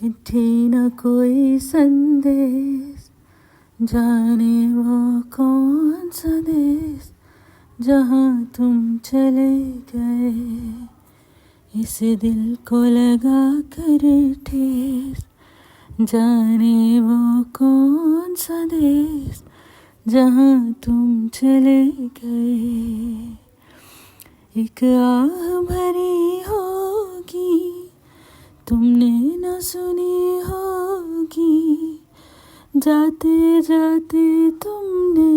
चिट्ठी न कोई संदेश, जाने वो कौन सा देश जहाँ तुम चले गए, इस दिल को लगा कर ठेस, जाने वो कौन सा देश जहाँ तुम चले गए। एक आह भरी होगी तुमने न सुनी होगी, जाते जाते तुमने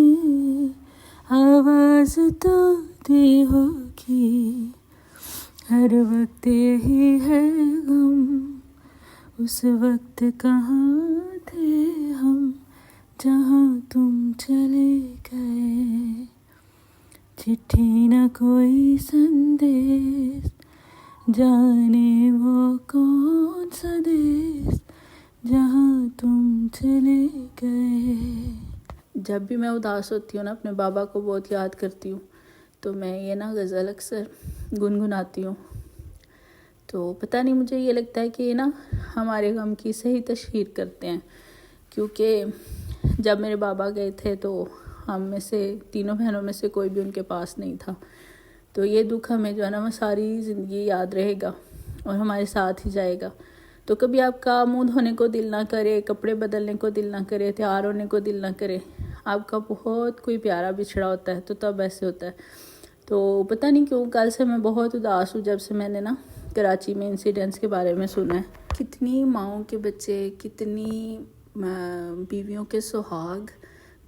आवाज़ तो दी होगी। हर वक्त यही है गम, उस वक्त कहाँ थे हम जहाँ तुम चले गए। चिट्ठी न कोई संदेश, जाने वो कौन सा देश जहाँ तुम चले गए। जब भी मैं उदास होती हूँ ना, अपने बाबा को बहुत याद करती हूँ, तो मैं ये ना गज़ल अक्सर गुनगुनाती हूँ। तो पता नहीं, मुझे ये लगता है कि ये ना हमारे गम की सही तशहीर करते हैं, क्योंकि जब मेरे बाबा गए थे तो हम में से तीनों बहनों में से कोई भी उनके पास नहीं था। तो ये दुख हमें जो है ना वो सारी ज़िंदगी याद रहेगा और हमारे साथ ही जाएगा। तो कभी आपका मुंह धोने को दिल ना करे, कपड़े बदलने को दिल ना करे, तैयार होने को दिल ना करे, आपका बहुत कोई प्यारा बिछड़ा होता है तो तब ऐसे होता है। तो पता नहीं क्यों कल से मैं बहुत उदास हूँ, जब से मैंने ना कराची में इंसिडेंट्स के बारे में सुना है। कितनी माँओं के बच्चे, कितनी बीवियों के सुहाग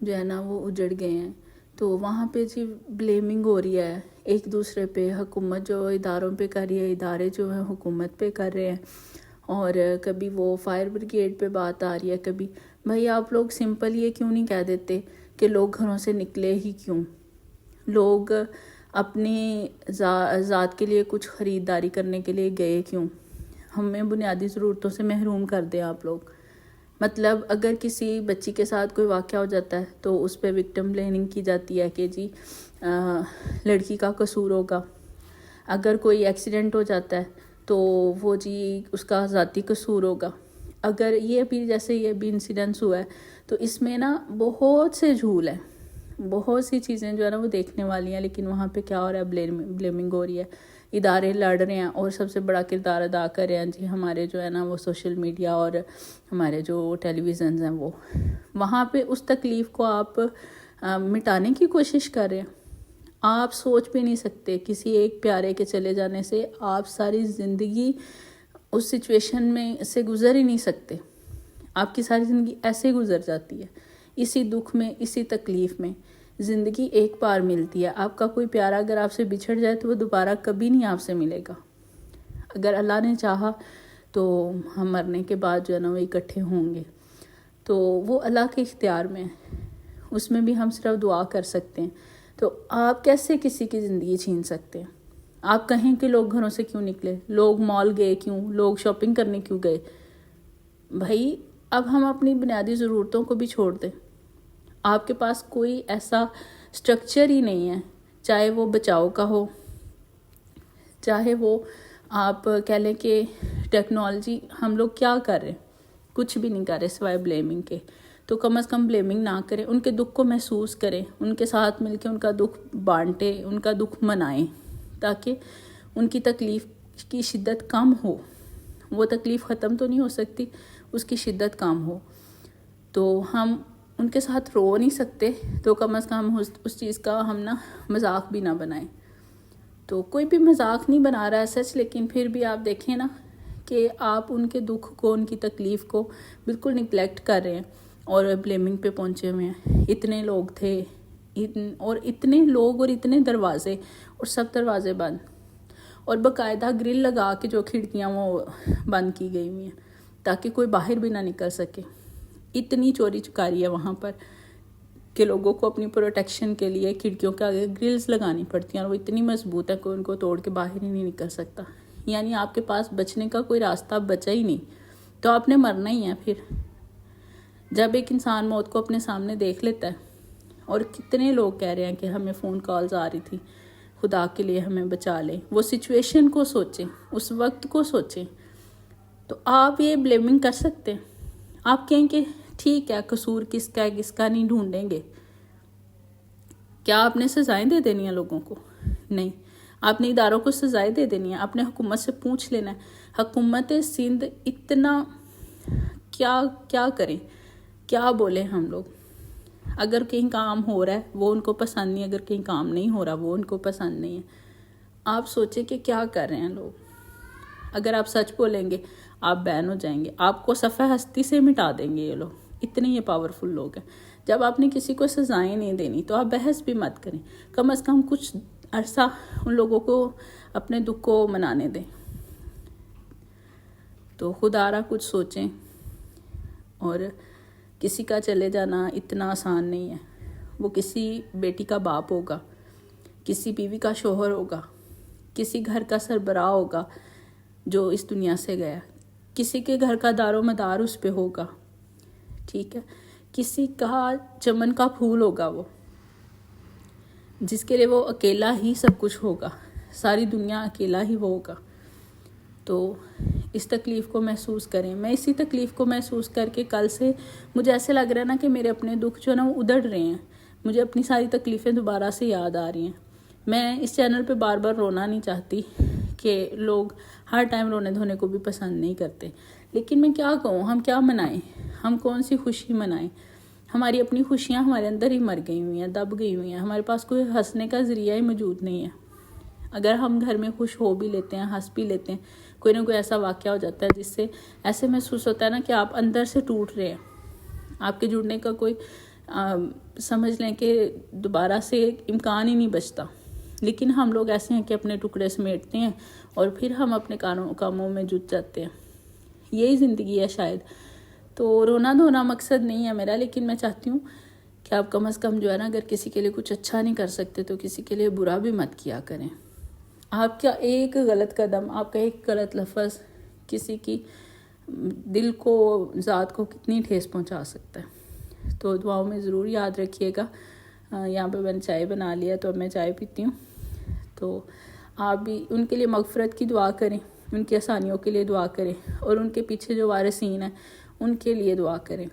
जो है ना वो उजड़ गए हैं। तो वहाँ पे जी ब्लेमिंग हो रही है एक दूसरे पे, हुकूमत जो इदारों पे कर रही है, इदारे जो हैं हुकूमत पे कर रहे हैं। और कभी वो फायर ब्रिगेड पे बात आ रही है, कभी भाई आप लोग सिंपल ये क्यों नहीं कह देते कि लोग घरों से निकले ही क्यों, लोग अपनी ज़ात के लिए कुछ ख़रीदारी करने के लिए गए क्यों, हमें बुनियादी ज़रूरतों से महरूम कर दें आप लोग। मतलब अगर किसी बच्ची के साथ कोई वाक़या हो जाता है तो उस पर विक्टिम ब्लेमिंग की जाती है कि जी लड़की का कसूर होगा। अगर कोई एक्सीडेंट हो जाता है तो वो जी उसका ज़ाती कसूर होगा। अगर ये भी इंसिडेंट्स हुआ है तो इसमें ना बहुत से झूल है, बहुत सी चीज़ें जो है ना वो देखने वाली हैं। लेकिन वहाँ पे क्या हो रहा है, ब्लेमिंग हो रही है, इदारे लड़ रहे हैं और सबसे बड़ा किरदार अदा कर रहे हैं जी हमारे जो है ना वो सोशल मीडिया और हमारे जो टेलीविज़न हैं वो। वहाँ पे उस तकलीफ़ को आप मिटाने की कोशिश कर रहे हैं। आप सोच भी नहीं सकते किसी एक प्यारे के चले जाने से आप सारी ज़िंदगी उस सिचुएशन में से गुज़र ही नहीं सकते। आपकी सारी ज़िंदगी ऐसे गुज़र जाती है, इसी दुख में, इसी तकलीफ़ में। ज़िंदगी एक बार मिलती है। आपका कोई प्यारा अगर आपसे बिछड़ जाए तो वो दोबारा कभी नहीं आपसे मिलेगा। अगर अल्लाह ने चाहा तो हम मरने के बाद जो है ना वो इकट्ठे होंगे, तो वो अल्लाह के इख्तियार में है, उसमें भी हम सिर्फ दुआ कर सकते हैं। तो आप कैसे किसी की ज़िंदगी छीन सकते हैं? आप कहें कि लोग घरों से क्यों निकले, लोग मॉल गए क्यों, लोग शॉपिंग करने क्यों गए। भाई अब हम अपनी बुनियादी ज़रूरतों को भी छोड़ दें। आपके पास कोई ऐसा स्ट्रक्चर ही नहीं है, चाहे वो बचाव का हो, चाहे वो आप कह लें कि टेक्नोलॉजी। हम लोग क्या कर रहे हैं? कुछ भी नहीं कर रहे सिवाय ब्लेमिंग के। तो कम से कम ब्लेमिंग ना करें, उनके दुख को महसूस करें, उनके साथ मिलकर उनका दुख बांटें, उनका दुख मनाएं, ताकि उनकी तकलीफ़ की शिद्दत कम हो। वो तकलीफ़ ख़त्म तो नहीं हो सकती, उसकी शिद्दत कम हो। तो हम उनके साथ रो नहीं सकते, तो कम से कम उस चीज़ का हम ना मजाक भी ना बनाएं। तो कोई भी मजाक नहीं बना रहा है सच, लेकिन फिर भी आप देखें ना कि आप उनके दुख को, उनकी तकलीफ़ को बिल्कुल निगलेक्ट कर रहे हैं और ब्लेमिंग पे पहुंचे हुए हैं। इतने लोग थे और इतने लोग और इतने दरवाजे, और सब दरवाजे बंद, और बाकायदा ग्रिल लगा के जो खिड़कियाँ वो बंद की गई हुई हैं ताकि कोई बाहर भी ना निकल सके। इतनी चोरी चुकारी है वहाँ पर कि लोगों को अपनी प्रोटेक्शन के लिए खिड़कियों के आगे ग्रिल्स लगानी पड़ती हैं, और वो इतनी मजबूत है कि उनको तोड़ के बाहर ही नहीं निकल सकता। यानी आपके पास बचने का कोई रास्ता बचा ही नहीं, तो आपने मरना ही है। फिर जब एक इंसान मौत को अपने सामने देख लेता है, और कितने लोग कह रहे हैं कि हमें फ़ोन कॉल्स आ रही थी, खुदा के लिए हमें बचा लें, वो सिचुएशन को सोचें, उस वक्त को सोचें تو آپ یہ بلیمنگ کر سکتے ہیں. آپ کہیں کہ ٹھیک ہے قصور کس کا ہے کس کا نہیں ڈھونڈیں گے. کیا آپ نے سزائیں دے دینی ہیں لوگوں کو؟ نہیں. آپ نے اداروں کو سزائیں دے دینی ہیں. آپ نے حکومت سے پوچھ لینا ہے. حکومت سندھ اتنا کیا کریں، کیا بولیں ہم لوگ. اگر کہیں کام ہو رہا ہے وہ ان کو پسند نہیں، اگر کہیں کام نہیں ہو رہا وہ ان کو پسند نہیں ہے. آپ سوچیں کہ کیا کر رہے ہیں لوگ. اگر آپ سچ بولیں گے آپ بین ہو جائیں گے، آپ کو صفحہ ہستی سے مٹا دیں گے یہ لوگ. اتنے یہ پاورفل لوگ ہیں. جب آپ نے کسی کو سزائیں نہیں دینی تو آپ بحث بھی مت کریں. کم از کم کچھ عرصہ ان لوگوں کو اپنے دکھ کو منانے دیں. تو خدا را کچھ سوچیں. اور کسی کا چلے جانا اتنا آسان نہیں ہے. وہ کسی بیٹی کا باپ ہوگا، کسی بیوی کا شوہر ہوگا، کسی گھر کا سربراہ ہوگا جو اس دنیا سے گیا، کسی کے گھر کا دار و مدار اس پہ ہوگا. ٹھیک ہے. کسی کا چمن کا پھول ہوگا وہ، جس کے لیے وہ اکیلا ہی سب کچھ ہوگا. ساری دنیا اکیلا ہی وہ ہوگا. تو اس تکلیف کو محسوس کریں. میں اسی تکلیف کو محسوس کر کے کل سے مجھے ایسے لگ رہا ہے نا کہ میرے اپنے دکھ جو ہے نا وہ ادھڑ رہے ہیں. مجھے اپنی ساری تکلیفیں دوبارہ سے یاد آ رہی ہیں. میں اس چینل پہ بار بار رونا نہیں چاہتی کہ لوگ ہر ٹائم رونے دھونے کو بھی پسند نہیں کرتے. لیکن میں کیا کہوں، ہم کیا منائیں، ہم کون سی خوشی منائیں. ہماری اپنی خوشیاں ہمارے اندر ہی مر گئی ہوئی ہیں، دب گئی ہوئی ہیں. ہمارے پاس کوئی ہنسنے کا ذریعہ ہی موجود نہیں ہے. اگر ہم گھر میں خوش ہو بھی لیتے ہیں، ہنس بھی لیتے ہیں، کوئی نہ کوئی ایسا واقعہ ہو جاتا ہے جس سے ایسے محسوس ہوتا ہے نا کہ آپ اندر سے ٹوٹ رہے ہیں. آپ کے جڑنے کا کوئی سمجھ لیں کہ دوبارہ سے امکان ہی نہیں بچتا. لیکن ہم لوگ ایسے ہیں کہ اپنے ٹکڑے سمیٹتے ہیں اور پھر ہم اپنے کاموں میں جٹ جاتے ہیں. یہی زندگی ہے شاید. تو رونا دھونا مقصد نہیں ہے میرا، لیکن میں چاہتی ہوں کہ آپ کم از کم جو ہے نا اگر کسی کے لیے کچھ اچھا نہیں کر سکتے تو کسی کے لیے برا بھی مت کیا کریں. آپ کا ایک غلط قدم، آپ کا ایک غلط لفظ کسی کی دل کو، ذات کو کتنی ٹھیس پہنچا سکتا ہے. تو دعاؤں میں ضرور یاد رکھیے گا. یہاں پہ میں نے چائے بنا لیا تو اب میں چائے پیتی ہوں. تو آپ بھی ان کے لیے مغفرت کی دعا کریں، ان کی آسانیوں کے لیے دعا کریں، اور ان کے پیچھے جو وارثین ہیں ان کے لیے دعا کریں.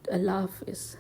اللہ حافظ.